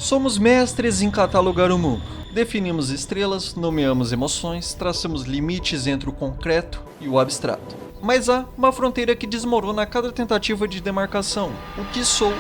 Somos mestres em catalogar o mundo. Definimos estrelas, nomeamos emoções, traçamos limites entre o concreto e o abstrato. Mas há uma fronteira que desmorona a cada tentativa de demarcação. O que sou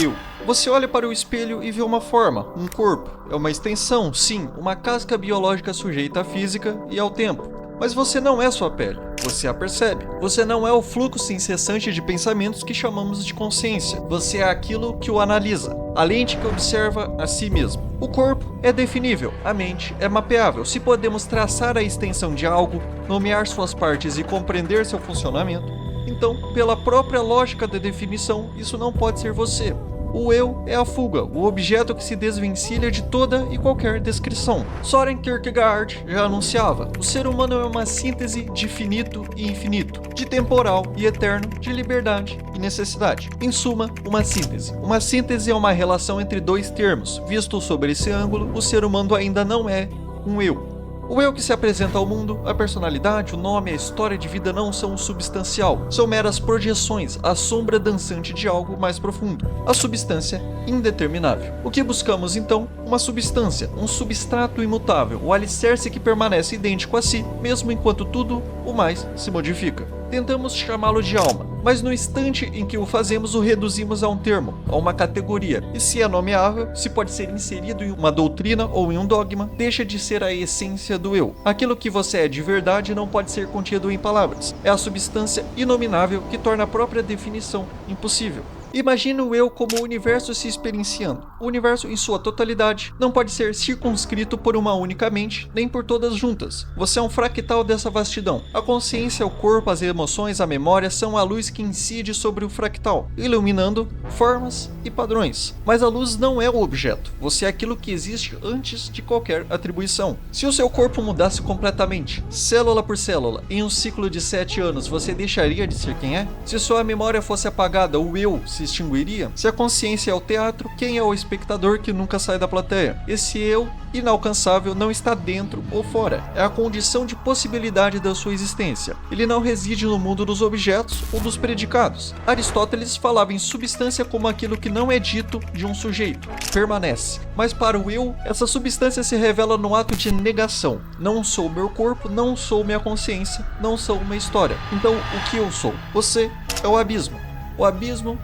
eu? Você olha para o espelho e vê uma forma, um corpo. É uma extensão, sim, uma casca biológica sujeita à física e ao tempo. Mas você não é sua pele, você a percebe. Você não é o fluxo incessante de pensamentos que chamamos de consciência. Você é aquilo que o analisa, a lente que observa a si mesmo. O corpo é definível, a mente é mapeável. Se podemos traçar a extensão de algo, nomear suas partes e compreender seu funcionamento, então, pela própria lógica da definição, isso não pode ser você. O eu é a fuga, o objeto que se desvencilha de toda e qualquer descrição. Soren Kierkegaard já anunciava: o ser humano é uma síntese de finito e infinito, de temporal e eterno, de liberdade e necessidade. Em suma, uma síntese. Uma síntese é uma relação entre dois termos. Visto sob esse ângulo, o ser humano ainda não é um eu. O eu que se apresenta ao mundo, a personalidade, o nome, a história de vida não são o substancial. São meras projeções, a sombra dançante de algo mais profundo. A substância indeterminável. O que buscamos então? Uma substância, um substrato imutável, o alicerce que permanece idêntico a si, mesmo enquanto tudo o mais se modifica. Tentamos chamá-lo de alma, mas no instante em que o fazemos, o reduzimos a um termo, a uma categoria. E se é nomeável, se pode ser inserido em uma doutrina ou em um dogma, deixa de ser a essência do eu. Aquilo que você é de verdade não pode ser contido em palavras. É a substância inominável que torna a própria definição impossível. Imagine o eu como o universo se experienciando. O universo em sua totalidade não pode ser circunscrito por uma única mente, nem por todas juntas. Você é um fractal dessa vastidão. A consciência, o corpo, as emoções, a memória são a luz que incide sobre o fractal, iluminando formas e padrões. Mas a luz não é o objeto. Você é aquilo que existe antes de qualquer atribuição. Se o seu corpo mudasse completamente, célula por célula, em um ciclo de 7 anos, você deixaria de ser quem é? Se sua memória fosse apagada, o eu se extinguiria? Se a consciência é o teatro, quem é o espectador que nunca sai da plateia? Esse eu inalcançável não está dentro ou fora, é a condição de possibilidade da sua existência. Ele não reside no mundo dos objetos ou dos predicados. Aristóteles falava em substância como aquilo que não é dito de um sujeito, permanece. Mas para o eu, essa substância se revela no ato de negação. Não sou meu corpo, não sou minha consciência, não sou uma história. Então, o que eu sou? Você é o abismo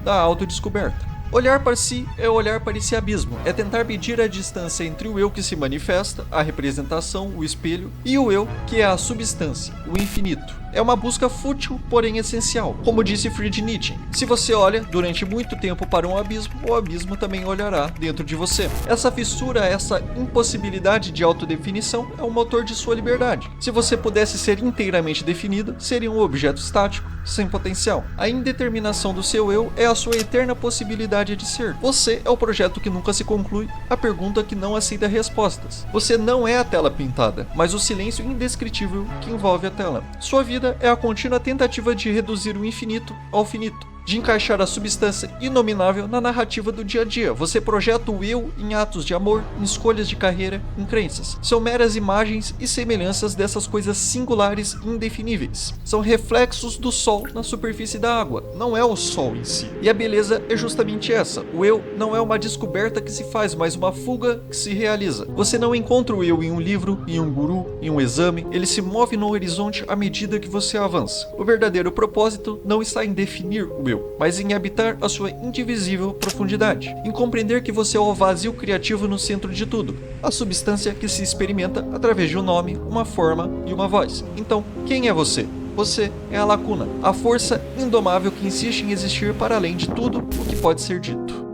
da autodescoberta. Olhar para si é olhar para esse abismo, é tentar medir a distância entre o eu que se manifesta, a representação, o espelho, e o eu que é a substância, o infinito. É uma busca fútil, porém essencial. Como disse Friedrich Nietzsche, se você olha durante muito tempo para um abismo, o abismo também olhará dentro de você. Essa fissura, essa impossibilidade de autodefinição é o motor de sua liberdade. Se você pudesse ser inteiramente definido, seria um objeto estático, sem potencial. A indeterminação do seu eu é a sua eterna possibilidade de ser. Você é o projeto que nunca se conclui, a pergunta que não aceita respostas. Você não é a tela pintada, mas o silêncio indescritível que envolve a tela. Sua vida é a contínua tentativa de reduzir o infinito ao finito, de encaixar a substância inominável na narrativa do dia a dia. Você projeta o eu em atos de amor, em escolhas de carreira, em crenças. São meras imagens e semelhanças dessas coisas singulares e indefiníveis. São reflexos do sol na superfície da água, não é o sol em si. E a beleza é justamente essa. O eu não é uma descoberta que se faz, mas uma fuga que se realiza. Você não encontra o eu em um livro, em um guru, em um exame. Ele se move no horizonte à medida que você avança. O verdadeiro propósito não está em definir o eu, mas em habitar a sua indivisível profundidade, em compreender que você é o vazio criativo no centro de tudo, a substância que se experimenta através de um nome, uma forma e uma voz. Então, quem é você? Você é a lacuna, a força indomável que insiste em existir para além de tudo o que pode ser dito.